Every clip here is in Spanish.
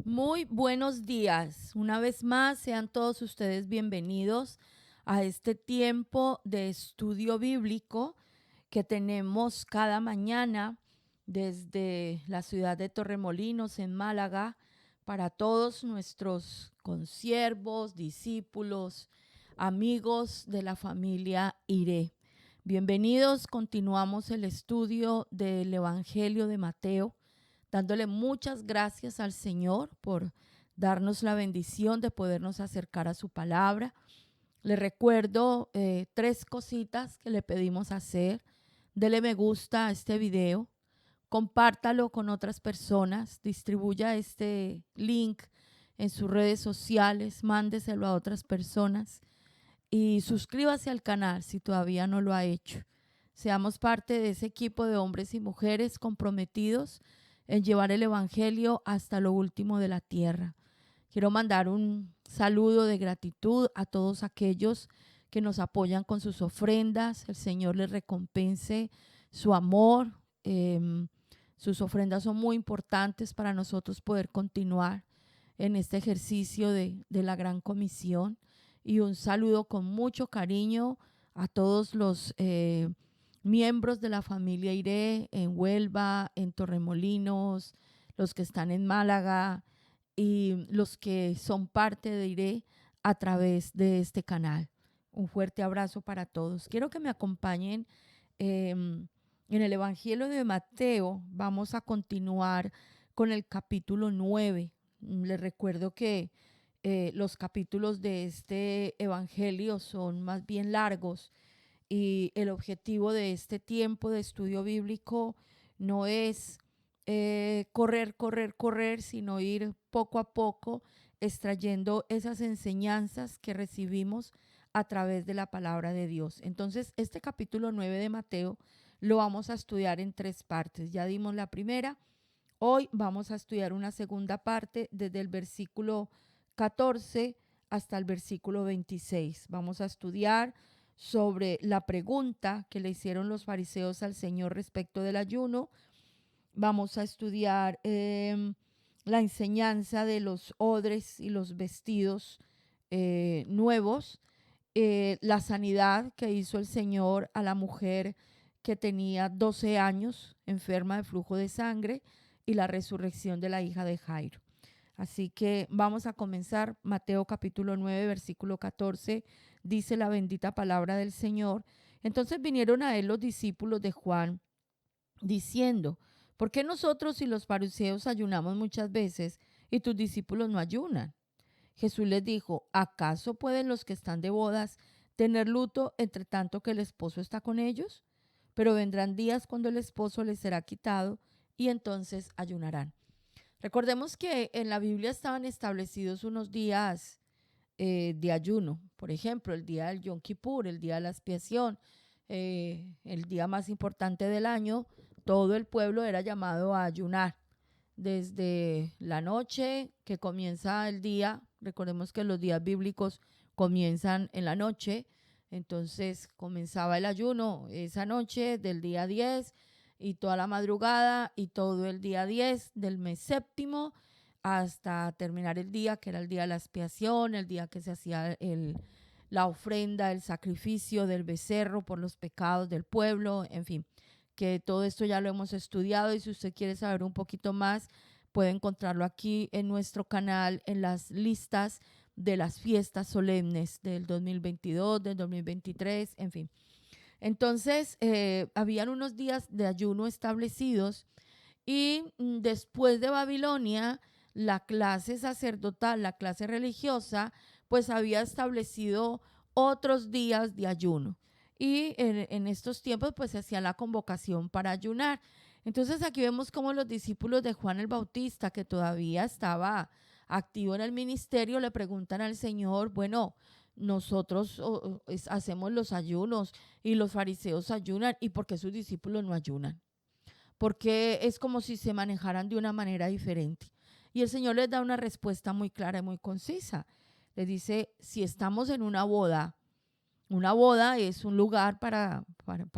Muy buenos días. Una vez más, sean todos ustedes bienvenidos a este tiempo de estudio bíblico que tenemos cada mañana desde la ciudad de Torremolinos, en Málaga, para todos nuestros consiervos, discípulos, amigos de la familia Iré. Bienvenidos, continuamos el estudio del Evangelio de Mateo, dándole muchas gracias al Señor por darnos la bendición de podernos acercar a su palabra. Le recuerdo tres cositas que le pedimos hacer. Dele me gusta a este video, compártalo con otras personas, distribuya este link en sus redes sociales, mándeselo a otras personas y suscríbase al canal si todavía no lo ha hecho. Seamos parte de ese equipo de hombres y mujeres comprometidos en llevar el Evangelio hasta lo último de la tierra. Quiero mandar un saludo de gratitud a todos aquellos que nos apoyan con sus ofrendas. El Señor les recompense su amor. Sus ofrendas son muy importantes para nosotros poder continuar en este ejercicio de la Gran Comisión. Y un saludo con mucho cariño a todos los miembros de la familia Iré en Huelva, en Torremolinos, los que están en Málaga y los que son parte de Iré a través de este canal. Un fuerte abrazo para todos. Quiero que me acompañen en el Evangelio de Mateo. Vamos a continuar con el capítulo 9. Les recuerdo que los capítulos de este Evangelio son más bien largos y el objetivo de este tiempo de estudio bíblico no es correr, sino ir poco a poco extrayendo esas enseñanzas que recibimos a través de la palabra de Dios. Entonces, este capítulo 9 de Mateo lo vamos a estudiar en tres partes. Ya dimos la primera. Hoy vamos a estudiar una segunda parte desde el versículo 14 hasta el versículo 26. Vamos a estudiar sobre la pregunta que le hicieron los fariseos al Señor respecto del ayuno. Vamos a estudiar la enseñanza de los odres y los vestidos nuevos, la sanidad que hizo el Señor a la mujer que tenía 12 años enferma de flujo de sangre y la resurrección de la hija de Jairo. Así que vamos a comenzar. Mateo capítulo 9, versículo 14, dice la bendita palabra del Señor. Entonces vinieron a él los discípulos de Juan diciendo: ¿por qué nosotros y los fariseos ayunamos muchas veces y tus discípulos no ayunan? Jesús les dijo: ¿acaso pueden los que están de bodas tener luto entre tanto que el esposo está con ellos? Pero vendrán días cuando el esposo les será quitado y entonces ayunarán. Recordemos que en la Biblia estaban establecidos unos días de ayuno. Por ejemplo, el día del Yom Kippur, el día de la expiación, el día más importante del año. Todo el pueblo era llamado a ayunar. Desde la noche que comienza el día, recordemos que los días bíblicos comienzan en la noche, entonces comenzaba el ayuno esa noche del día 10 y toda la madrugada y todo el día 10 del mes séptimo hasta terminar el día, que era el día de la expiación, el día que se hacía la ofrenda, el sacrificio del becerro por los pecados del pueblo, en fin, que todo esto ya lo hemos estudiado y si usted quiere saber un poquito más, puede encontrarlo aquí en nuestro canal, en las listas de las fiestas solemnes del 2022, del 2023, en fin. Entonces, habían unos días de ayuno establecidos y después de Babilonia, la clase sacerdotal, la clase religiosa, pues había establecido otros días de ayuno. Y en estos tiempos, pues se hacía la convocación para ayunar. Entonces aquí vemos cómo los discípulos de Juan el Bautista, que todavía estaba activo en el ministerio, le preguntan al Señor: bueno, nosotros hacemos los ayunos y los fariseos ayunan, ¿y por qué sus discípulos no ayunan? Porque es como si se manejaran de una manera diferente. Y el Señor les da una respuesta muy clara y muy concisa. Les dice: si estamos en una boda es un lugar para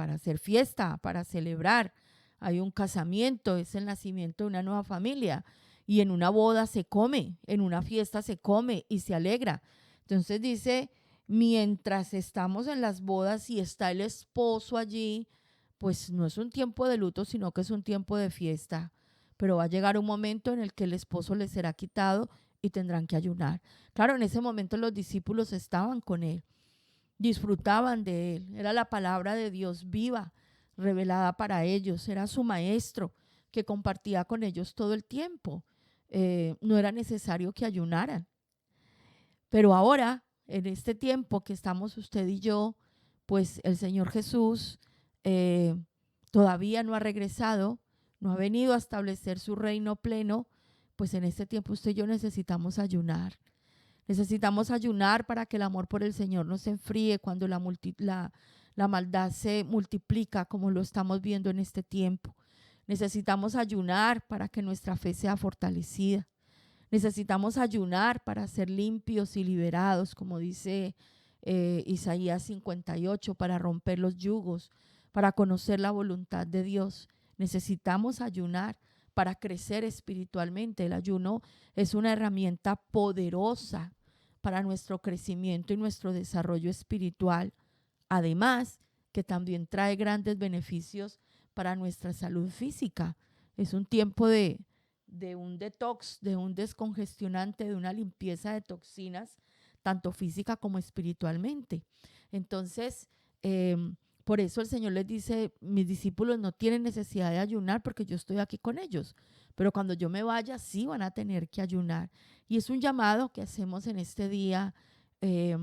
hacer fiesta, para celebrar. Hay un casamiento, es el nacimiento de una nueva familia. y en una boda se come, en una fiesta se come y se alegra. Entonces dice, mientras estamos en las bodas y está el esposo allí, pues no es un tiempo de luto, sino que es un tiempo de fiesta. Pero va a llegar un momento en el que el esposo les será quitado y tendrán que ayunar. Claro, en ese momento los discípulos estaban con él, disfrutaban de él. Era la palabra de Dios viva, revelada para ellos. Era su maestro que compartía con ellos todo el tiempo. No era necesario que ayunaran. Pero ahora, en este tiempo que estamos usted y yo, pues el Señor Jesús eh, todavía no ha regresado, no ha venido a establecer su reino pleno. Pues en este tiempo usted y yo necesitamos ayunar. Necesitamos ayunar para que el amor por el Señor no se enfríe cuando la maldad se multiplica como lo estamos viendo en este tiempo. Necesitamos ayunar para que nuestra fe sea fortalecida. Necesitamos ayunar para ser limpios y liberados, como dice Isaías 58, para romper los yugos, para conocer la voluntad de Dios. Necesitamos ayunar para crecer espiritualmente. El ayuno es una herramienta poderosa para nuestro crecimiento y nuestro desarrollo espiritual. Además, que también trae grandes beneficios para nuestra salud física. Es un tiempo de un detox, de un descongestionante, de una limpieza de toxinas, tanto física como espiritualmente. Entonces, por eso el Señor les dice, mis discípulos no tienen necesidad de ayunar porque yo estoy aquí con ellos, pero cuando yo me vaya sí van a tener que ayunar. Y es un llamado que hacemos en este día eh,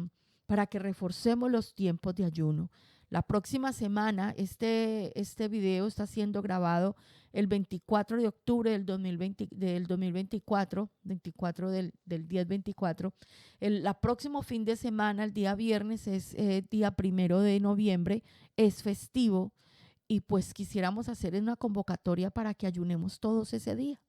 para que reforcemos los tiempos de ayuno. La próxima semana, este video está siendo grabado el 24 de octubre del 2024, 24 del 10-24. La próximo fin de semana, el día viernes, es día 1 de noviembre, es festivo y pues quisiéramos hacer una convocatoria para que ayunemos todos ese día.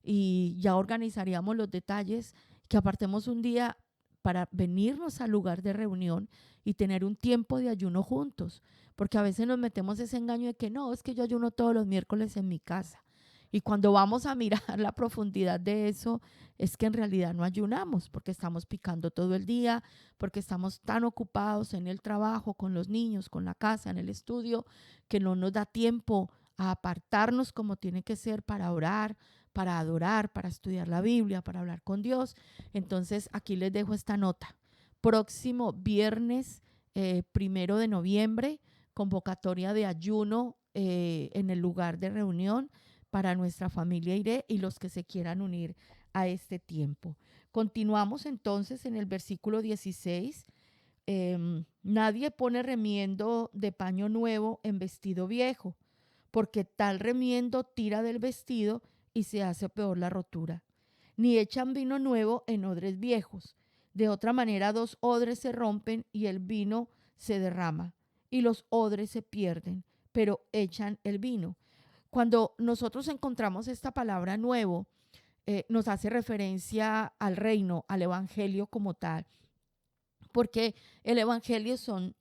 Y ya organizaríamos los detalles, que apartemos un día para venirnos al lugar de reunión y tener un tiempo de ayuno juntos, porque a veces nos metemos ese engaño de que no, es que yo ayuno todos los miércoles en mi casa. Y cuando vamos a mirar la profundidad de eso, es que en realidad no ayunamos, porque estamos picando todo el día, porque estamos tan ocupados en el trabajo, con los niños, con la casa, en el estudio, que no nos da tiempo a apartarnos como tiene que ser para orar, para adorar, para estudiar la Biblia, para hablar con Dios. Entonces aquí les dejo esta nota. Próximo viernes 1 de noviembre, convocatoria de ayuno en el lugar de reunión para nuestra familia Iré y los que se quieran unir a este tiempo. Continuamos entonces en el versículo 16. Nadie pone remiendo de paño nuevo en vestido viejo, porque tal remiendo tira del vestido y se hace peor la rotura. Ni echan vino nuevo en odres viejos. De otra manera, 2 odres se rompen y el vino se derrama, y los odres se pierden, pero echan el vino. Cuando nosotros encontramos esta palabra nuevo, nos hace referencia al reino, al evangelio como tal, porque el evangelio son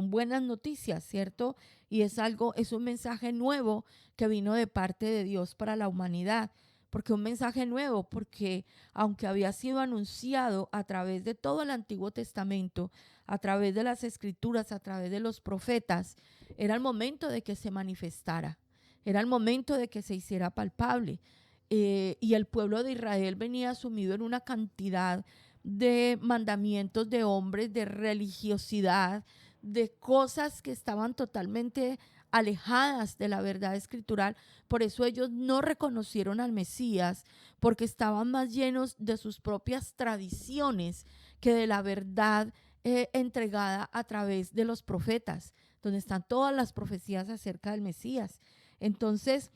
buenas noticias, ¿cierto? Y es un mensaje nuevo que vino de parte de Dios para la humanidad. Porque un mensaje nuevo, porque aunque había sido anunciado a través de todo el Antiguo Testamento, a través de las Escrituras, a través de los profetas, era el momento de que se manifestara, era el momento de que se hiciera palpable. Y el pueblo de Israel venía sumido en una cantidad de mandamientos de hombres, de religiosidad, de cosas que estaban totalmente alejadas de la verdad escritural. Por eso ellos no reconocieron al Mesías, porque estaban más llenos de sus propias tradiciones que de la verdad entregada a través de los profetas, donde están todas las profecías acerca del Mesías. Entonces,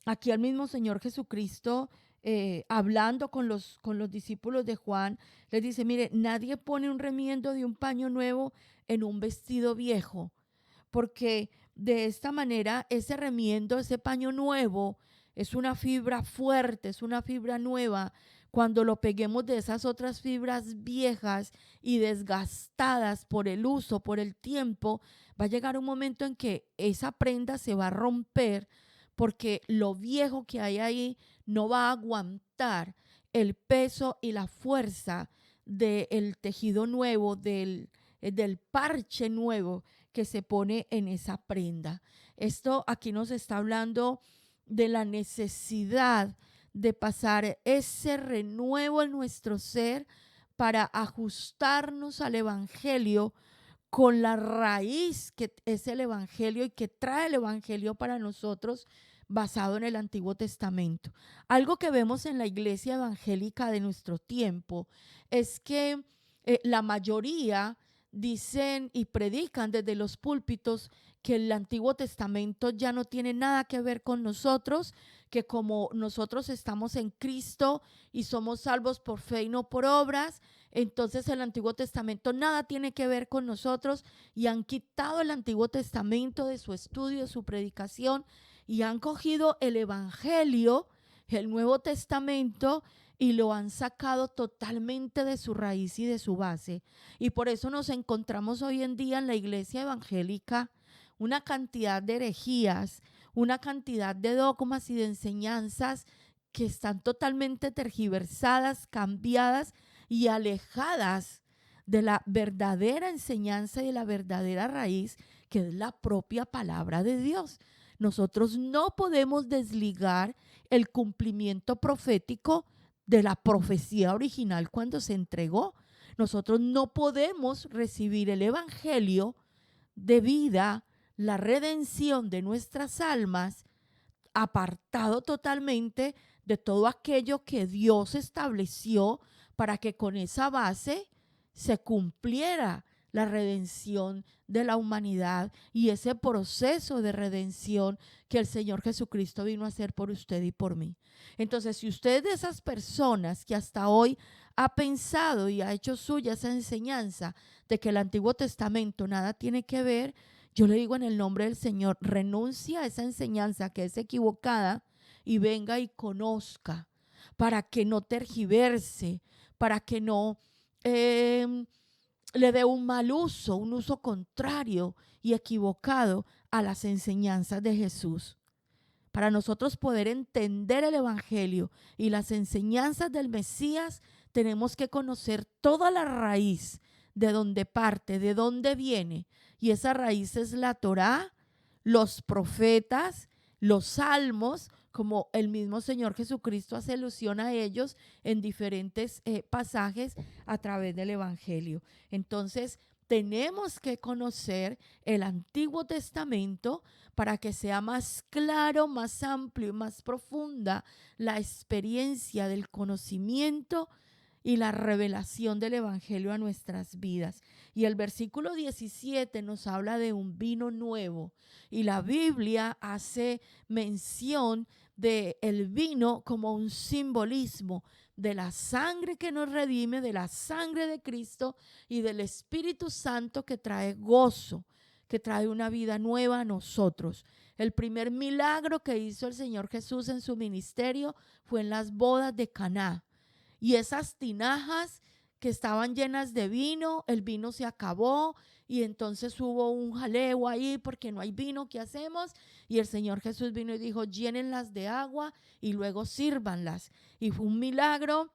aquí el mismo Señor Jesucristo, hablando con los discípulos de Juan, les dice, mire, nadie pone un remiendo de un paño nuevo en un vestido viejo, porque de esta manera ese remiendo, ese paño nuevo, es una fibra fuerte, es una fibra nueva. Cuando lo peguemos de esas otras fibras viejas y desgastadas por el uso, por el tiempo, va a llegar un momento en que esa prenda se va a romper, porque lo viejo que hay ahí no va a aguantar quitar el peso y la fuerza del tejido nuevo, del parche nuevo que se pone en esa prenda. Esto aquí nos está hablando de la necesidad de pasar ese renuevo en nuestro ser para ajustarnos al Evangelio con la raíz que es el Evangelio y que trae el Evangelio para nosotros basado en el Antiguo Testamento. Algo que vemos en la iglesia evangélica de nuestro tiempo es que la mayoría dicen y predican desde los púlpitos que el Antiguo Testamento ya no tiene nada que ver con nosotros, que como nosotros estamos en Cristo y somos salvos por fe y no por obras, entonces el Antiguo Testamento nada tiene que ver con nosotros, y han quitado el Antiguo Testamento de su estudio, de su predicación, y han cogido el Evangelio, el Nuevo Testamento, y lo han sacado totalmente de su raíz y de su base. Y por eso nos encontramos hoy en día en la iglesia evangélica una cantidad de herejías, una cantidad de dogmas y de enseñanzas que están totalmente tergiversadas, cambiadas y alejadas de la verdadera enseñanza y de la verdadera raíz, que es la propia palabra de Dios. Nosotros no podemos desligar el cumplimiento profético de la profecía original cuando se entregó. Nosotros no podemos recibir el Evangelio de vida, la redención de nuestras almas, apartado totalmente de todo aquello que Dios estableció para que con esa base se cumpliera la redención de la humanidad y ese proceso de redención que el Señor Jesucristo vino a hacer por usted y por mí. Entonces, si usted es de esas personas que hasta hoy ha pensado y ha hecho suya esa enseñanza de que el Antiguo Testamento nada tiene que ver, yo le digo en el nombre del Señor, renuncia a esa enseñanza que es equivocada y venga y conozca, para que no tergiverse, para que no le dé un mal uso, un uso contrario y equivocado a las enseñanzas de Jesús. Para nosotros poder entender el Evangelio y las enseñanzas del Mesías, tenemos que conocer toda la raíz, de dónde parte, de dónde viene. Y esa raíz es la Torá, los profetas, los salmos, como el mismo Señor Jesucristo hace alusión a ellos en diferentes pasajes a través del Evangelio. Entonces, tenemos que conocer el Antiguo Testamento para que sea más claro, más amplio y más profunda la experiencia del conocimiento y la revelación del Evangelio a nuestras vidas. Y el versículo 17 nos habla de un vino nuevo, y la Biblia hace mención de el vino como un simbolismo de la sangre que nos redime, de la sangre de Cristo y del Espíritu Santo que trae gozo, que trae una vida nueva a nosotros. El primer milagro que hizo el Señor Jesús en su ministerio fue en las bodas de Caná. Y esas tinajas que estaban llenas de vino, el vino se acabó y entonces hubo un jaleo ahí porque no hay vino, ¿qué hacemos? Y el Señor Jesús vino y dijo, llénenlas de agua y luego sírvanlas. Y fue un milagro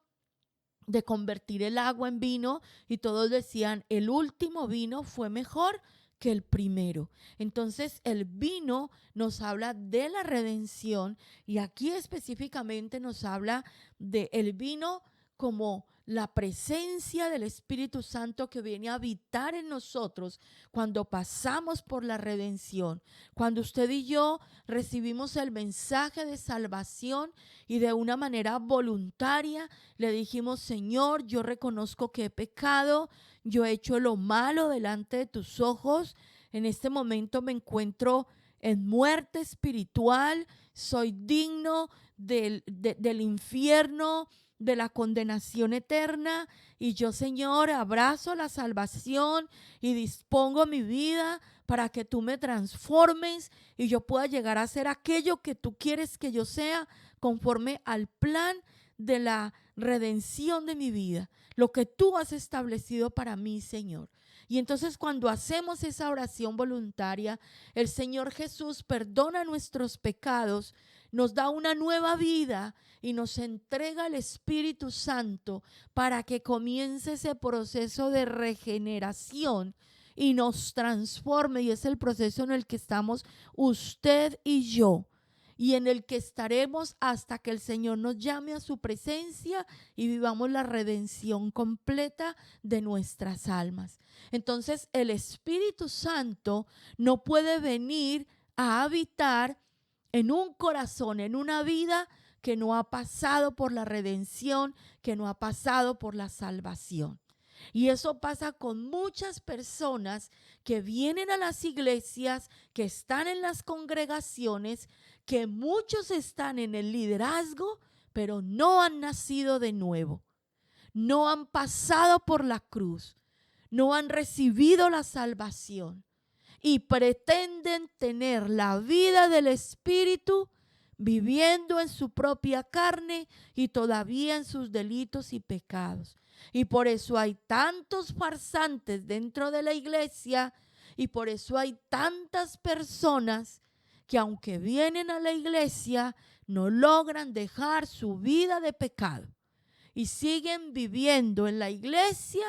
de convertir el agua en vino, y todos decían, el último vino fue mejor que el primero. Entonces el vino nos habla de la redención, y aquí específicamente nos habla de el vino como la presencia del Espíritu Santo que viene a habitar en nosotros cuando pasamos por la redención. Cuando usted y yo recibimos el mensaje de salvación y de una manera voluntaria le dijimos, Señor, yo reconozco que he pecado, yo he hecho lo malo delante de tus ojos, en este momento me encuentro en muerte espiritual, soy digno del infierno, de la condenación eterna, y yo, Señor, abrazo la salvación y dispongo mi vida para que tú me transformes y yo pueda llegar a ser aquello que tú quieres que yo sea, conforme al plan de la redención de mi vida, lo que tú has establecido para mí, Señor. Y entonces cuando hacemos esa oración voluntaria, el Señor Jesús perdona nuestros pecados, nos da una nueva vida y nos entrega el Espíritu Santo para que comience ese proceso de regeneración y nos transforme. Y es el proceso en el que estamos usted y yo, y en el que estaremos hasta que el Señor nos llame a su presencia y vivamos la redención completa de nuestras almas. Entonces, el Espíritu Santo no puede venir a habitar en un corazón, en una vida que no ha pasado por la redención, que no ha pasado por la salvación. Y eso pasa con muchas personas que vienen a las iglesias, que están en las congregaciones, que muchos están en el liderazgo, pero no han nacido de nuevo, no han pasado por la cruz, no han recibido la salvación y pretenden tener la vida del Espíritu viviendo en su propia carne y todavía en sus delitos y pecados. Y por eso hay tantos farsantes dentro de la iglesia y por eso hay tantas personas que aunque vienen a la iglesia no logran dejar su vida de pecado y siguen viviendo en la iglesia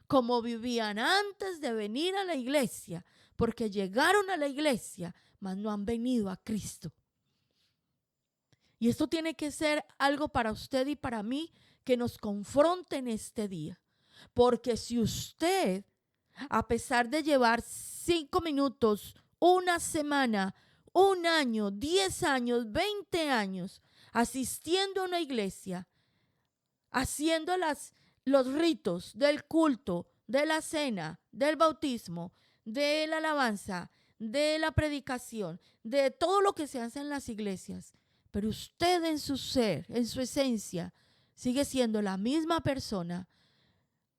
como vivían antes de venir a la iglesia, porque llegaron a la iglesia, mas no han venido a Cristo. Y esto tiene que ser algo para usted y para mí que nos confronte en este día. Porque si usted, a pesar de llevar 5 minutos, una semana, un año, 10 años, 20 años, asistiendo a una iglesia, haciendo los ritos del culto, de la cena, del bautismo, de la alabanza, de la predicación, de todo lo que se hace en las iglesias, pero usted en su ser, en su esencia, sigue siendo la misma persona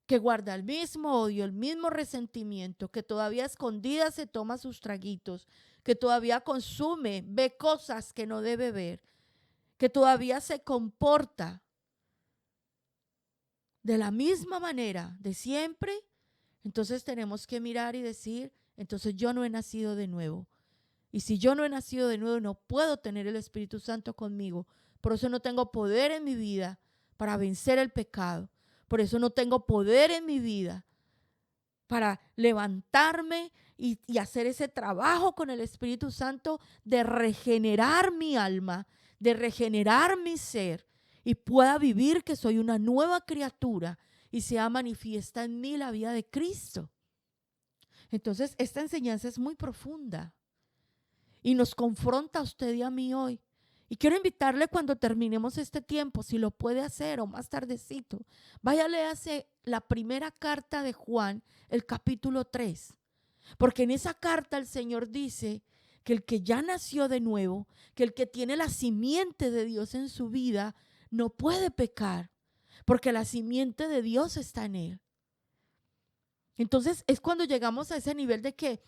que guarda el mismo odio, el mismo resentimiento, que todavía a escondidas se toma sus traguitos, que todavía consume, ve cosas que no debe ver, que todavía se comporta de la misma manera de siempre, entonces tenemos que mirar y decir, entonces yo no he nacido de nuevo. Y si yo no he nacido de nuevo, no puedo tener el Espíritu Santo conmigo. Por eso no tengo poder en mi vida para vencer el pecado. Por eso no tengo poder en mi vida para levantarme y hacer ese trabajo con el Espíritu Santo de regenerar mi alma, de regenerar mi ser y pueda vivir que soy una nueva criatura y sea manifiesta en mí la vida de Cristo. Entonces, esta enseñanza es muy profunda y nos confronta a usted y a mí hoy. Y quiero invitarle cuando terminemos este tiempo, si lo puede hacer o más tardecito, vaya, léase la primera carta de Juan, el capítulo 3. Porque en esa carta el Señor dice que el que ya nació de nuevo, que el que tiene la simiente de Dios en su vida, no puede pecar, porque la simiente de Dios está en él. Entonces es cuando llegamos a ese nivel de que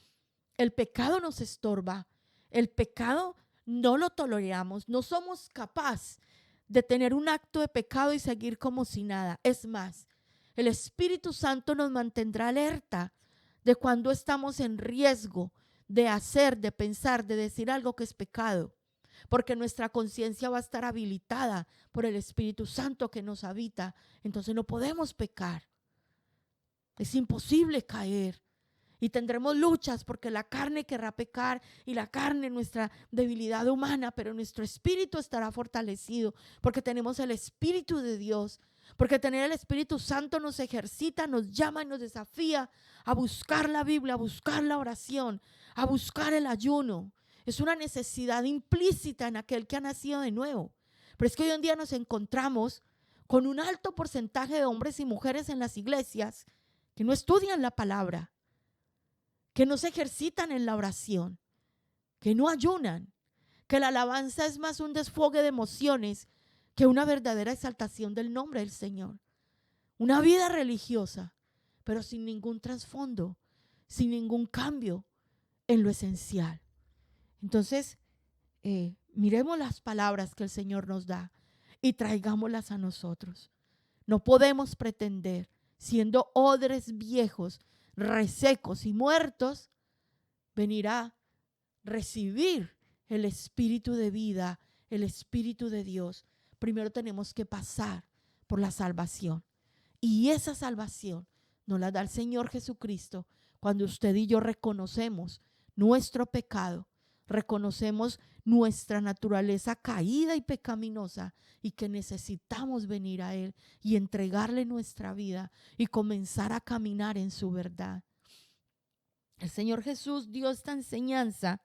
el pecado nos estorba, el pecado no lo toleramos, no somos capaces de tener un acto de pecado y seguir como si nada. Es más, el Espíritu Santo nos mantendrá alerta de cuando estamos en riesgo de hacer, de pensar, de decir algo que es pecado, porque nuestra conciencia va a estar habilitada por el Espíritu Santo que nos habita. Entonces no podemos pecar. Es imposible caer. Y tendremos luchas porque la carne querrá pecar y la carne, nuestra debilidad humana, pero nuestro espíritu estará fortalecido porque tenemos el Espíritu de Dios, porque tener el Espíritu Santo nos ejercita, nos llama y nos desafía a buscar la Biblia, a buscar la oración, a buscar el ayuno. Es una necesidad implícita en aquel que ha nacido de nuevo. Pero es que hoy en día nos encontramos con un alto porcentaje de hombres y mujeres en las iglesias que no estudian la palabra, que no se ejercitan en la oración, que no ayunan, que la alabanza es más un desfogue de emociones que una verdadera exaltación del nombre del Señor. Una vida religiosa, pero sin ningún trasfondo, sin ningún cambio en lo esencial. Entonces, miremos las palabras que el Señor nos da y traigámoslas a nosotros. No podemos pretender, siendo odres viejos, resecos y muertos, venir a recibir el espíritu de vida el Espíritu de Dios, primero tenemos que pasar por la salvación. Y esa salvación nos la da el Señor Jesucristo cuando usted y yo reconocemos nuestro pecado, reconocemos nuestra naturaleza caída y pecaminosa y que necesitamos venir a Él y entregarle nuestra vida y comenzar a caminar en su verdad. El Señor Jesús dio esta enseñanza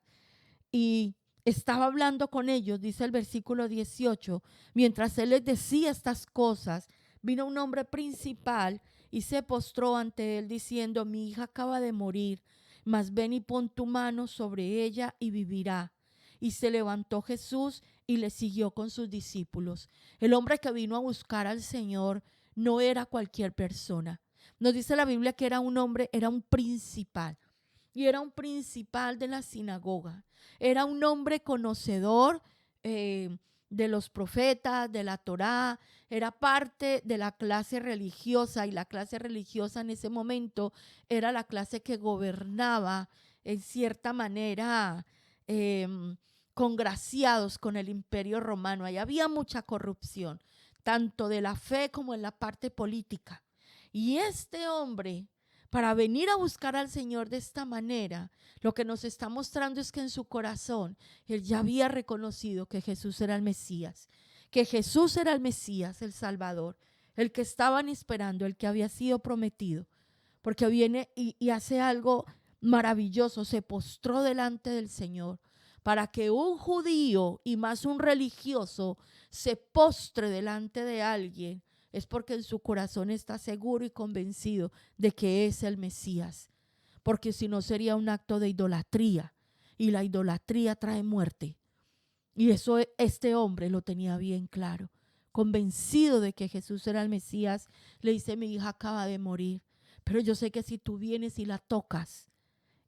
y estaba hablando con ellos, dice el versículo 18, mientras Él les decía estas cosas, vino un hombre principal y se postró ante Él diciendo: mi hija acaba de morir, mas ven y pon tu mano sobre ella y vivirá. Y se levantó Jesús y le siguió con sus discípulos. El hombre que vino a buscar al Señor no era cualquier persona. Nos dice la Biblia que era un hombre, era un principal. Y era un principal de la sinagoga. Era un hombre conocedor de los profetas, de la Torá. Era parte de la clase religiosa, y la clase religiosa en ese momento era la clase que gobernaba en cierta manera, congraciados con el Imperio Romano. Ahí había mucha corrupción, tanto de la fe como en la parte política. Y este hombre, para venir a buscar al Señor de esta manera, lo que nos está mostrando es que en su corazón él ya había reconocido que Jesús era el Mesías, que Jesús era el Mesías, el Salvador, el que estaban esperando, el que había sido prometido, porque viene y hace algo maravilloso, se postró delante del Señor. Para que un judío y más un religioso se postre delante de alguien, es porque en su corazón está seguro y convencido de que es el Mesías. Porque si no, sería un acto de idolatría, y la idolatría trae muerte. Y eso este hombre lo tenía bien claro. Convencido de que Jesús era el Mesías, le dice: mi hija acaba de morir, pero yo sé que si tú vienes y la tocas,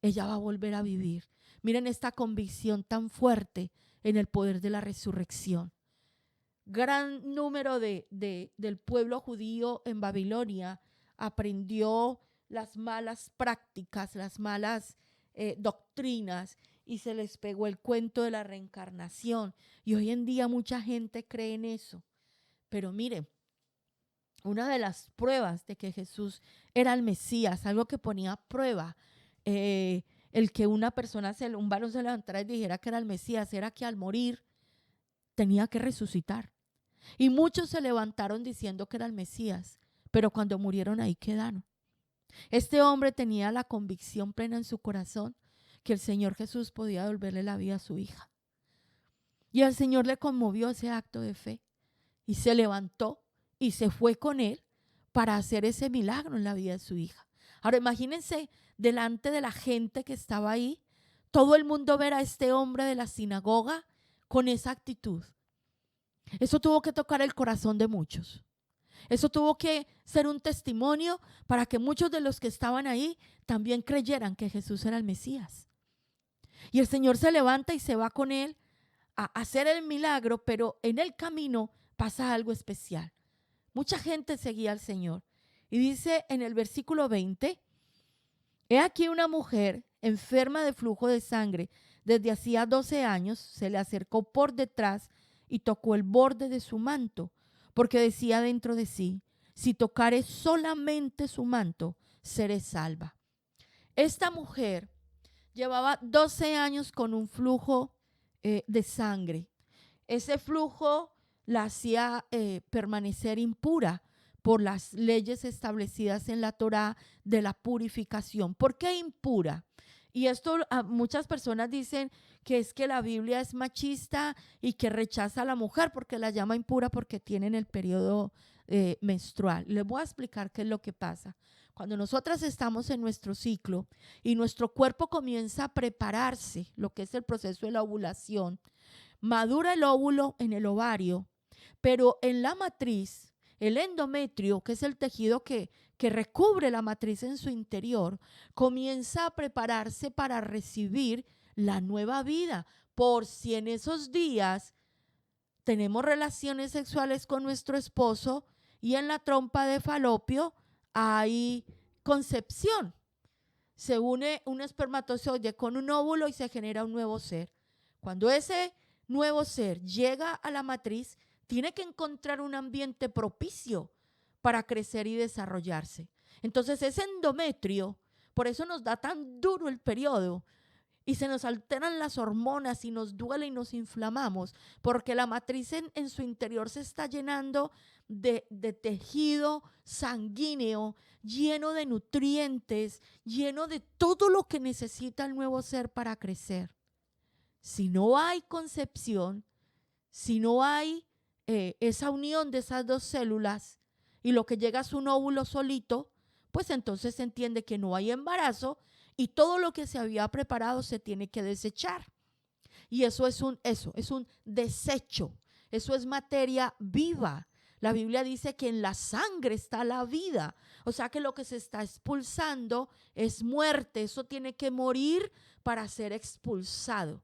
ella va a volver a vivir. Miren esta convicción tan fuerte en el poder de la resurrección. Gran número del pueblo judío en Babilonia aprendió las malas prácticas, las malas doctrinas, y se les pegó el cuento de la reencarnación. Y hoy en día mucha gente cree en eso. Pero miren, una de las pruebas de que Jesús era el Mesías, algo que ponía a prueba el que una persona, un varón se levantara y dijera que era el Mesías, era que al morir tenía que resucitar. Y muchos se levantaron diciendo que era el Mesías, pero cuando murieron ahí quedaron. Este hombre tenía la convicción plena en su corazón que el Señor Jesús podía devolverle la vida a su hija. Y al Señor le conmovió ese acto de fe y se levantó y se fue con él para hacer ese milagro en la vida de su hija. Ahora imagínense, delante de la gente que estaba ahí, todo el mundo ver a este hombre de la sinagoga con esa actitud. Eso tuvo que tocar el corazón de muchos. Eso tuvo que ser un testimonio para que muchos de los que estaban ahí también creyeran que Jesús era el Mesías. Y el Señor se levanta y se va con él a hacer el milagro, pero en el camino pasa algo especial. Mucha gente seguía al Señor. Y dice en el versículo 20, he aquí una mujer enferma de flujo de sangre desde hacía 12 años, se le acercó por detrás y tocó el borde de su manto, porque decía dentro de sí: si tocare solamente su manto, seré salva. Esta mujer llevaba 12 años con un flujo de sangre. Ese flujo la hacía permanecer impura por las leyes establecidas en la Torá de la purificación. ¿Por qué impura? Y esto muchas personas dicen que es que la Biblia es machista y que rechaza a la mujer porque la llama impura porque tienen el periodo menstrual. Les voy a explicar qué es lo que pasa. Cuando nosotras estamos en nuestro ciclo y nuestro cuerpo comienza a prepararse, lo que es el proceso de la ovulación, madura el óvulo en el ovario, pero en la matriz, el endometrio, que es el tejido que recubre la matriz en su interior, comienza a prepararse para recibir la nueva vida. Por si en esos días tenemos relaciones sexuales con nuestro esposo y en la trompa de falopio hay concepción. Se une un espermatozoide con un óvulo y se genera un nuevo ser. Cuando ese nuevo ser llega a la matriz, tiene que encontrar un ambiente propicio para crecer y desarrollarse. Entonces ese endometrio, por eso nos da tan duro el periodo y se nos alteran las hormonas y nos duele y nos inflamamos, porque la matriz en su interior se está llenando de tejido sanguíneo, lleno de nutrientes, lleno de todo lo que necesita el nuevo ser para crecer. Si no hay concepción, si no hay esa unión de esas dos células y lo que llega es un óvulo solito, pues entonces se entiende que no hay embarazo y todo lo que se había preparado se tiene que desechar. Y eso es un desecho, eso es materia viva. La Biblia dice que en la sangre está la vida, o sea que lo que se está expulsando es muerte, eso tiene que morir para ser expulsado.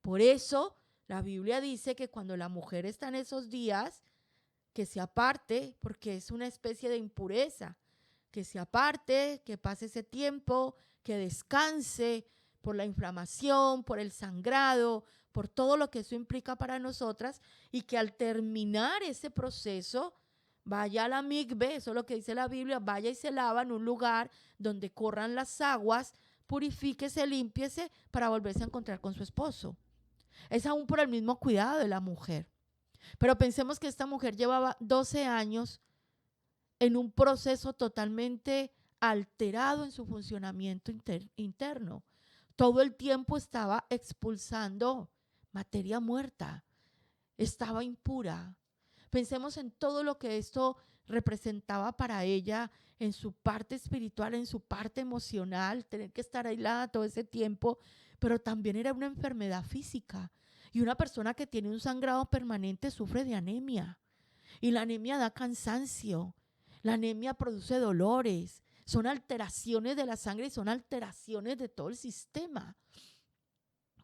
Por eso la Biblia dice que cuando la mujer está en esos días, que se aparte, porque es una especie de impureza, que se aparte, que pase ese tiempo, que descanse por la inflamación, por el sangrado, por todo lo que eso implica para nosotras, y que al terminar ese proceso vaya a la migbe, eso es lo que dice la Biblia, vaya y se lava en un lugar donde corran las aguas, purifíquese, límpiese para volverse a encontrar con su esposo. Es aún por el mismo cuidado de la mujer. Pero pensemos que esta mujer llevaba 12 años en un proceso totalmente alterado en su funcionamiento interno. Todo el tiempo estaba expulsando materia muerta, estaba impura. Pensemos en todo lo que esto representaba para ella en su parte espiritual, en su parte emocional, tener que estar aislada todo ese tiempo, pero también era una enfermedad física. Y una persona que tiene un sangrado permanente sufre de anemia. Y la anemia da cansancio. La anemia produce dolores. Son alteraciones de la sangre y son alteraciones de todo el sistema.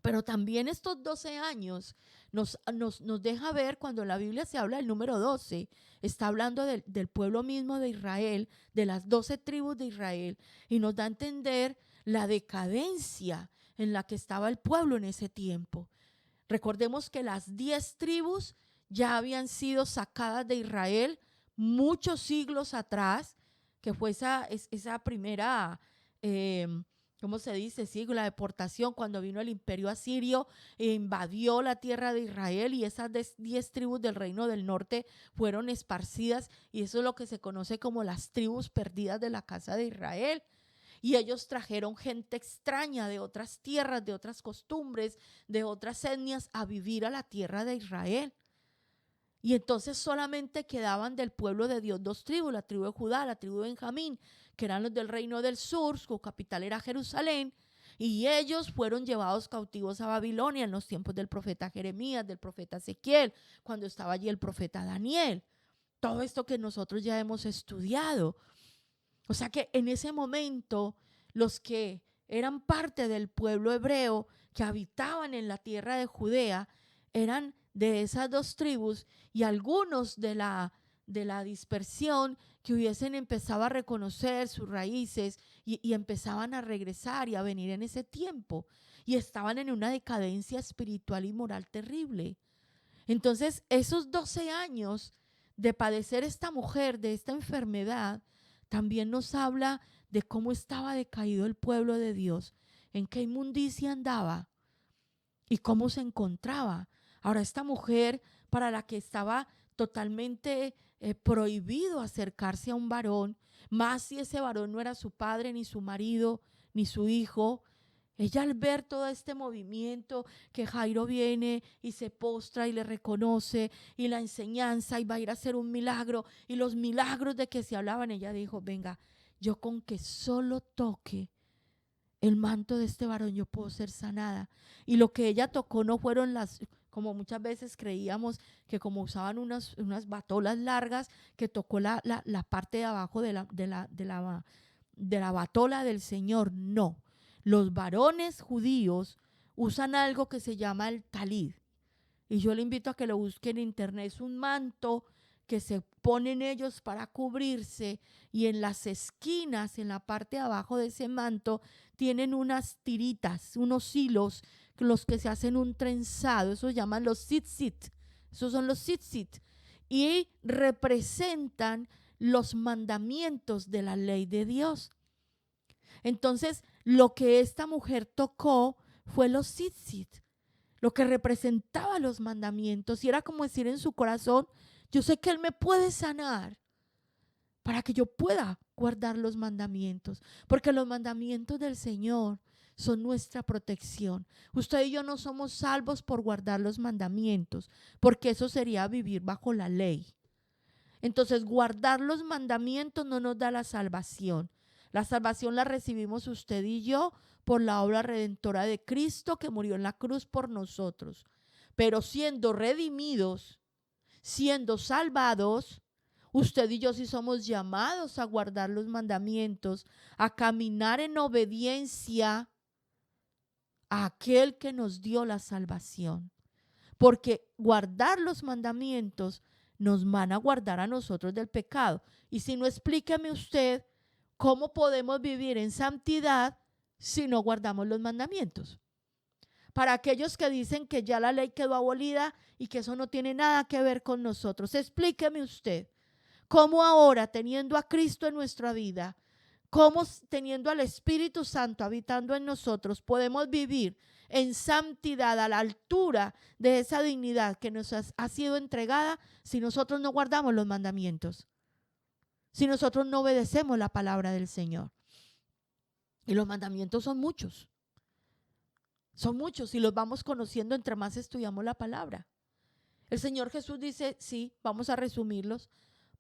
Pero también estos 12 años nos deja ver cuando en la Biblia se habla del número 12, está hablando del pueblo mismo de Israel, de las 12 tribus de Israel, y nos da a entender la decadencia en la que estaba el pueblo en ese tiempo. Recordemos que las 10 tribus ya habían sido sacadas de Israel muchos siglos atrás, que fue esa primera, ¿cómo se dice? Sí, la deportación cuando vino el imperio asirio e invadió la tierra de Israel, y esas 10 tribus del reino del norte fueron esparcidas, y eso es lo que se conoce como las tribus perdidas de la casa de Israel. Y ellos trajeron gente extraña de otras tierras, de otras costumbres, de otras etnias a vivir a la tierra de Israel. Y entonces solamente quedaban del pueblo de Dios 2 tribus, la tribu de Judá, la tribu de Benjamín, que eran los del reino del sur, su capital era Jerusalén, y ellos fueron llevados cautivos a Babilonia en los tiempos del profeta Jeremías, del profeta Ezequiel, cuando estaba allí el profeta Daniel. Todo esto que nosotros ya hemos estudiado. O sea que en ese momento los que eran parte del pueblo hebreo que habitaban en la tierra de Judea eran de esas 2 tribus, y algunos de la dispersión que hubiesen empezado a reconocer sus raíces y empezaban a regresar y a venir en ese tiempo, y estaban en una decadencia espiritual y moral terrible. Entonces esos 12 años de padecer esta mujer de esta enfermedad también nos habla de cómo estaba decaído el pueblo de Dios, en qué inmundicia andaba y cómo se encontraba. Ahora, esta mujer para la que estaba totalmente prohibido acercarse a un varón, más si ese varón no era su padre, ni su marido, ni su hijo, ella al ver todo este movimiento, que Jairo viene y se postra y le reconoce, y la enseñanza, y va a ir a hacer un milagro, y los milagros de que se hablaban, ella dijo, venga, yo con que solo toque el manto de este varón yo puedo ser sanada. Y lo que ella tocó no fueron como muchas veces creíamos, que como usaban unas batolas largas, que tocó la parte de abajo de la batola del Señor. No. Los varones judíos usan algo que se llama el talid. Y yo le invito a que lo busquen en internet. Es un manto que se ponen ellos para cubrirse, y en las esquinas, en la parte de abajo de ese manto, tienen unas tiritas, unos hilos los que se hacen un trenzado, eso se llaman los tzitzit, esos son los tzitzit, y representan los mandamientos de la ley de Dios. Entonces, lo que esta mujer tocó fue los tzitzit, lo que representaba los mandamientos, y era como decir en su corazón: yo sé que Él me puede sanar para que yo pueda guardar los mandamientos, porque los mandamientos del Señor son nuestra protección. Usted y yo no somos salvos por guardar los mandamientos, porque eso sería vivir bajo la ley. Entonces, guardar los mandamientos no nos da la salvación. La salvación la recibimos usted y yo por la obra redentora de Cristo, que murió en la cruz por nosotros. Pero siendo redimidos, siendo salvados, usted y yo sí somos llamados a guardar los mandamientos, a caminar en obediencia a aquel que nos dio la salvación. Porque guardar los mandamientos nos van a guardar a nosotros del pecado. Y si no, explíqueme usted cómo podemos vivir en santidad si no guardamos los mandamientos. Para aquellos que dicen que ya la ley quedó abolida y que eso no tiene nada que ver con nosotros, explíqueme usted cómo ahora, teniendo a Cristo en nuestra vida, cómo teniendo al Espíritu Santo habitando en nosotros, podemos vivir en santidad a la altura de esa dignidad que nos ha sido entregada si nosotros no guardamos los mandamientos, si nosotros no obedecemos la palabra del Señor. Y los mandamientos son muchos y los vamos conociendo entre más estudiamos la palabra. El Señor Jesús dice, sí, vamos a resumirlos: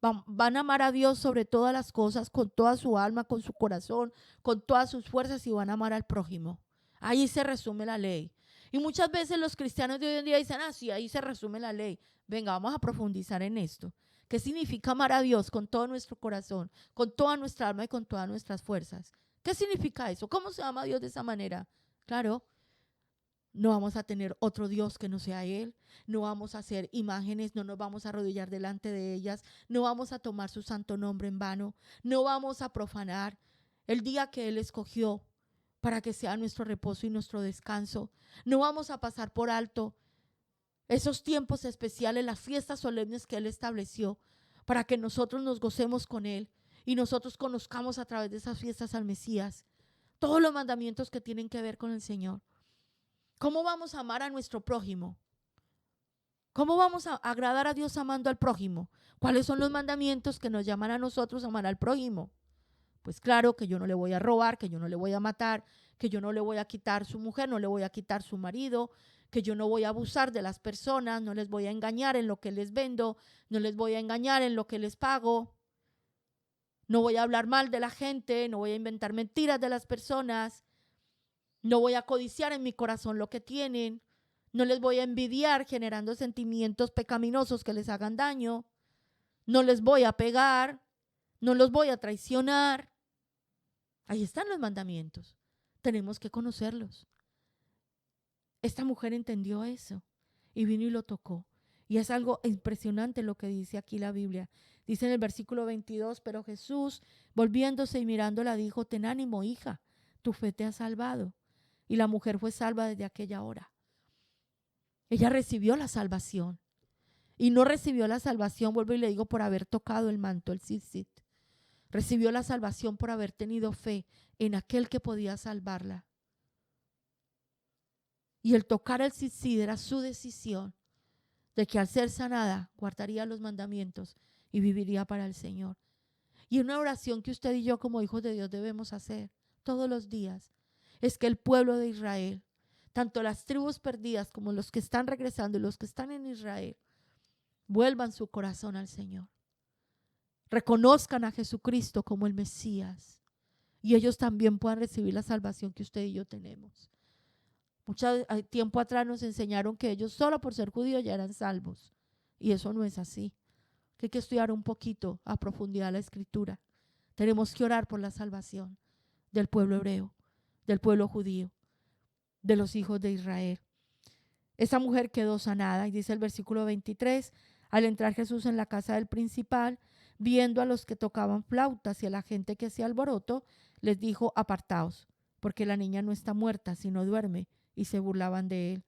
van a amar a Dios sobre todas las cosas, con toda su alma, con su corazón, con todas sus fuerzas, y van a amar al prójimo. Ahí se resume la ley. Y muchas veces los cristianos de hoy en día dicen: sí, ahí se resume la ley. Venga, vamos a profundizar en esto. ¿Qué significa amar a Dios con todo nuestro corazón, con toda nuestra alma y con todas nuestras fuerzas? ¿Qué significa eso? ¿Cómo se ama a Dios de esa manera? Claro, no vamos a tener otro Dios que no sea Él, no vamos a hacer imágenes, no nos vamos a arrodillar delante de ellas, no vamos a tomar su santo nombre en vano, no vamos a profanar el día que Él escogió para que sea nuestro reposo y nuestro descanso. No vamos a pasar por alto esos tiempos especiales, las fiestas solemnes que Él estableció para que nosotros nos gocemos con Él y nosotros conozcamos a través de esas fiestas al Mesías. Todos los mandamientos que tienen que ver con el Señor. ¿Cómo vamos a amar a nuestro prójimo? ¿Cómo vamos a agradar a Dios amando al prójimo? ¿Cuáles son los mandamientos que nos llaman a nosotros a amar al prójimo? Pues claro, que yo no le voy a robar, que yo no le voy a matar, que yo no le voy a quitar su mujer, no le voy a quitar su marido, que yo no voy a abusar de las personas, no les voy a engañar en lo que les vendo, no les voy a engañar en lo que les pago, no voy a hablar mal de la gente, no voy a inventar mentiras de las personas, no voy a codiciar en mi corazón lo que tienen, no les voy a envidiar generando sentimientos pecaminosos que les hagan daño, no les voy a pegar, no los voy a traicionar. Ahí están los mandamientos. Tenemos que conocerlos. Esta mujer entendió eso y vino y lo tocó. Y es algo impresionante lo que dice aquí la Biblia. Dice en el versículo 22, pero Jesús, volviéndose y mirándola, dijo: ten ánimo, hija, tu fe te ha salvado. Y la mujer fue salva desde aquella hora. Ella recibió la salvación. Y no recibió la salvación, vuelvo y le digo, por haber tocado el manto, el tzitzit. Recibió la salvación por haber tenido fe en aquel que podía salvarla. Y el tocar el tzitzit era su decisión de que al ser sanada guardaría los mandamientos y viviría para el Señor. Y una oración que usted y yo como hijos de Dios debemos hacer todos los días es que el pueblo de Israel, tanto las tribus perdidas como los que están regresando y los que están en Israel, vuelvan su corazón al Señor. Reconozcan a Jesucristo como el Mesías y ellos también puedan recibir la salvación que usted y yo tenemos. Mucho tiempo atrás nos enseñaron que ellos solo por ser judíos ya eran salvos, y eso no es así. Que hay que estudiar un poquito a profundidad la Escritura. Tenemos que orar por la salvación del pueblo hebreo, del pueblo judío, de los hijos de Israel. Esa mujer quedó sanada y dice el versículo 23, al entrar Jesús en la casa del principal, viendo a los que tocaban flautas y a la gente que hacía alboroto, les dijo: apartaos, porque la niña no está muerta, sino duerme. y se burlaban de él.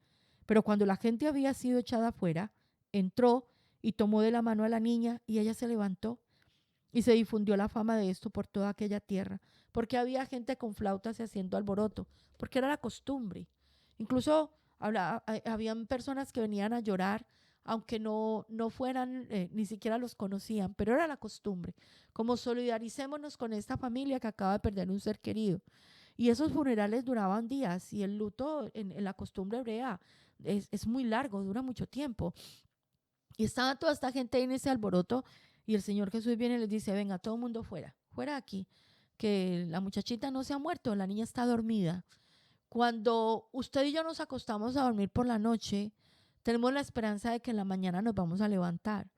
Pero cuando la gente había sido echada afuera, entró y tomó de la mano a la niña y ella se levantó. Y se difundió la fama de esto por toda aquella tierra, porque había gente con flautas y haciendo alboroto, porque era la costumbre. Incluso habían personas que venían a llorar, aunque no fueran, ni siquiera los conocían, pero era la costumbre. Como solidaricémonos con esta familia que acaba de perder un ser querido. Y esos funerales duraban días, y el luto en la costumbre hebrea es muy largo, dura mucho tiempo. Y estaba toda esta gente ahí en ese alboroto, y el Señor Jesús viene y les dice: venga, todo el mundo fuera, fuera aquí, que la muchachita no se ha muerto, la niña está dormida. Cuando usted y yo nos acostamos a dormir por la noche, tenemos la esperanza de que en la mañana nos vamos a levantar.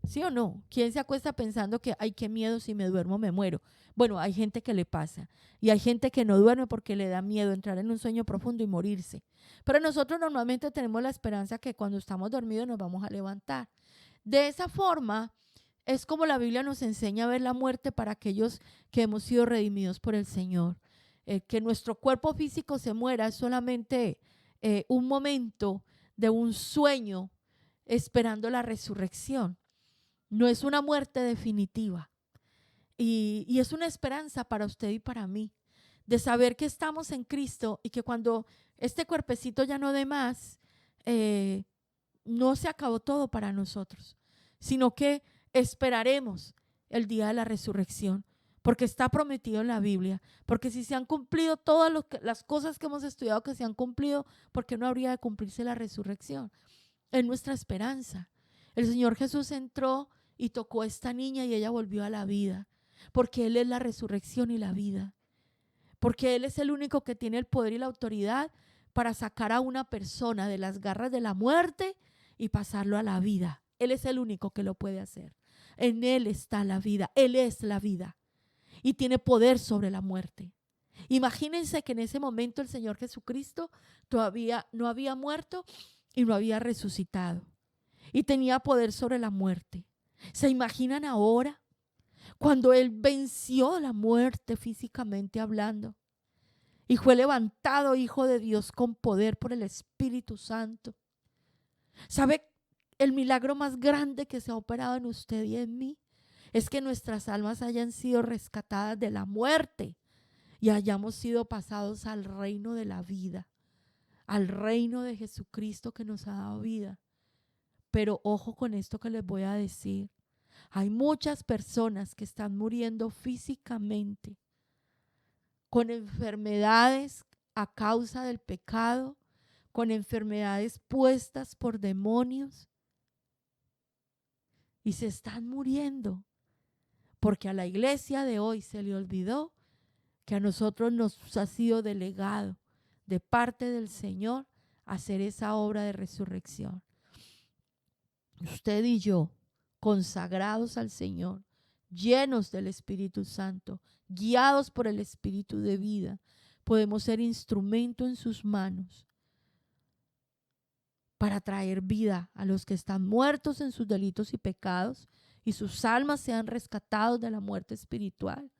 ¿Sí o no? ¿Quién se acuesta pensando que, ay, qué miedo, si me duermo me muero? Bueno, hay gente que le pasa, y hay gente que no duerme porque le da miedo entrar en un sueño profundo y morirse. Pero nosotros normalmente tenemos la esperanza que cuando estamos dormidos nos vamos a levantar. De esa forma es como la Biblia nos enseña a ver la muerte para aquellos que hemos sido redimidos por el Señor. Que nuestro cuerpo físico se muera es solamente un momento de un sueño esperando la resurrección. No es una muerte definitiva. Y es una esperanza para usted y para mí, de saber que estamos en Cristo y que cuando este cuerpecito ya no dé más, no se acabó todo para nosotros, sino que esperaremos el día de la resurrección, porque está prometido en la Biblia, porque si se han cumplido todas las cosas que hemos estudiado que se han cumplido, ¿por qué no habría de cumplirse la resurrección? Es nuestra esperanza. El Señor Jesús entró y tocó a esta niña y ella volvió a la vida, porque Él es la resurrección y la vida, porque Él es el único que tiene el poder y la autoridad para sacar a una persona de las garras de la muerte y pasarlo a la vida. Él es el único que lo puede hacer. En Él está la vida, Él es la vida y tiene poder sobre la muerte. Imagínense que en ese momento el Señor Jesucristo todavía no había muerto y no había resucitado y tenía poder sobre la muerte. ¿Se imaginan ahora cuando Él venció la muerte físicamente hablando y fue levantado Hijo de Dios con poder por el Espíritu Santo? ¿Sabe el milagro más grande que se ha operado en usted y en mí? Es que nuestras almas hayan sido rescatadas de la muerte y hayamos sido pasados al reino de la vida, al reino de Jesucristo que nos ha dado vida. Pero ojo con esto que les voy a decir. Hay muchas personas que están muriendo físicamente con enfermedades a causa del pecado, con enfermedades puestas por demonios, y se están muriendo porque a la iglesia de hoy se le olvidó que a nosotros nos ha sido delegado de parte del Señor hacer esa obra de resurrección. Usted y yo, consagrados al Señor, llenos del Espíritu Santo, guiados por el Espíritu de vida, podemos ser instrumento en sus manos para traer vida a los que están muertos en sus delitos y pecados y sus almas sean rescatados de la muerte espiritual,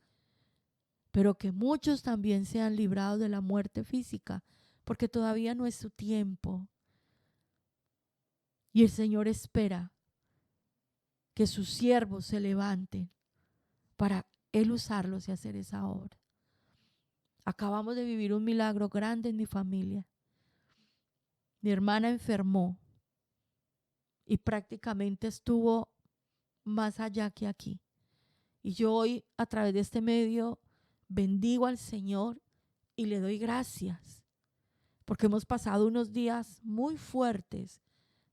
pero que muchos también sean librados de la muerte física, porque todavía no es su tiempo. Y el Señor espera que sus siervos se levanten para Él usarlos y hacer esa obra. Acabamos de vivir un milagro grande en mi familia. Mi hermana enfermó y prácticamente estuvo más allá que aquí. Y yo hoy, a través de este medio, bendigo al Señor y le doy gracias, porque hemos pasado unos días muy fuertes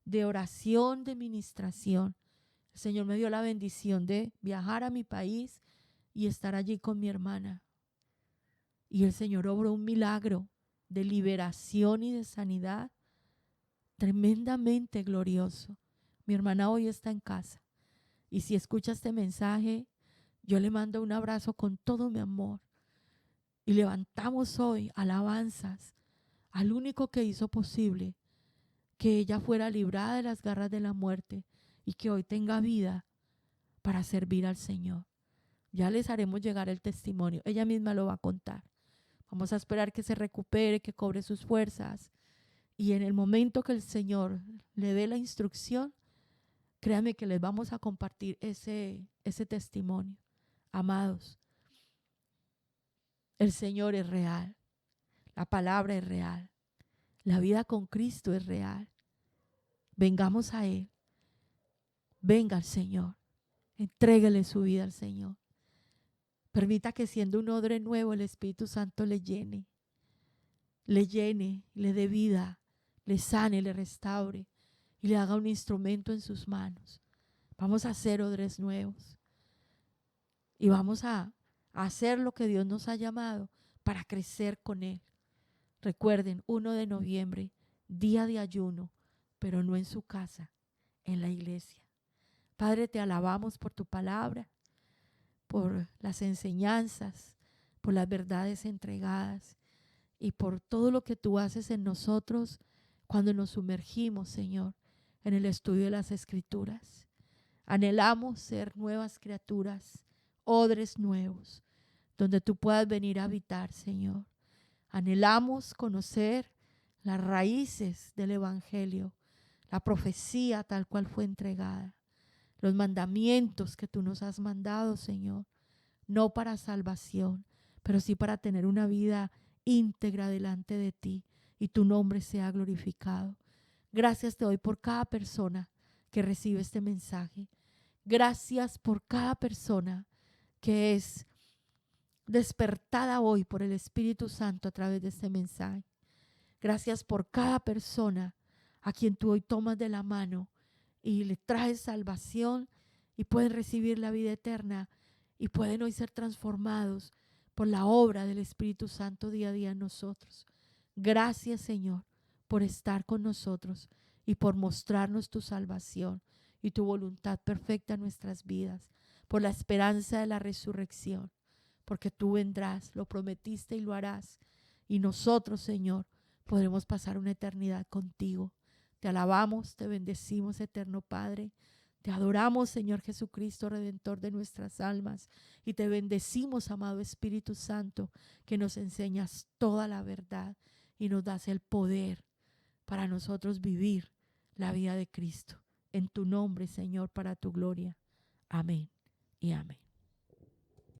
de oración, de ministración. El Señor me dio la bendición de viajar a mi país y estar allí con mi hermana. Y el Señor obró un milagro de liberación y de sanidad tremendamente glorioso. Mi hermana hoy está en casa. Y si escucha este mensaje, yo le mando un abrazo con todo mi amor. Y levantamos hoy alabanzas al único que hizo posible que ella fuera librada de las garras de la muerte y que hoy tenga vida para servir al Señor. Ya les haremos llegar el testimonio. Ella misma lo va a contar. Vamos a esperar que se recupere, que cobre sus fuerzas Y en el momento que el Señor le dé la instrucción, créanme que les vamos a compartir ese testimonio. Amados, el Señor es real. La palabra es real. La vida con Cristo es real. Vengamos a Él. Venga al Señor. Entréguele su vida al Señor. Permita que siendo un odre nuevo el Espíritu Santo le llene, le dé vida, le sane, le restaure y le haga un instrumento en sus manos. Vamos a hacer odres nuevos y vamos a hacer lo que Dios nos ha llamado para crecer con Él. Recuerden, 1 de noviembre, día de ayuno, pero no en su casa, en la iglesia. Padre, te alabamos por tu palabra, por las enseñanzas, por las verdades entregadas y por todo lo que tú haces en nosotros cuando nos sumergimos, Señor, en el estudio de las Escrituras. Anhelamos ser nuevas criaturas, odres nuevos, donde tú puedas venir a habitar, Señor. Anhelamos conocer las raíces del Evangelio, la profecía tal cual fue entregada, los mandamientos que tú nos has mandado, Señor, no para salvación, pero sí para tener una vida íntegra delante de ti y tu nombre sea glorificado. Gracias te doy por cada persona que recibe este mensaje. Gracias por cada persona que es despertada hoy por el Espíritu Santo a través de este mensaje. Gracias por cada persona a quien tú hoy tomas de la mano y le traes salvación y pueden recibir la vida eterna y pueden hoy ser transformados por la obra del Espíritu Santo día a día en nosotros. Gracias, Señor, por estar con nosotros y por mostrarnos tu salvación y tu voluntad perfecta en nuestras vidas, por la esperanza de la resurrección, porque tú vendrás, lo prometiste y lo harás, y nosotros, Señor, podremos pasar una eternidad contigo. Te alabamos, te bendecimos, eterno Padre. Te adoramos, Señor Jesucristo, Redentor de nuestras almas. Y te bendecimos, amado Espíritu Santo, que nos enseñas toda la verdad y nos das el poder para nosotros vivir la vida de Cristo. En tu nombre, Señor, para tu gloria. Amén y amén.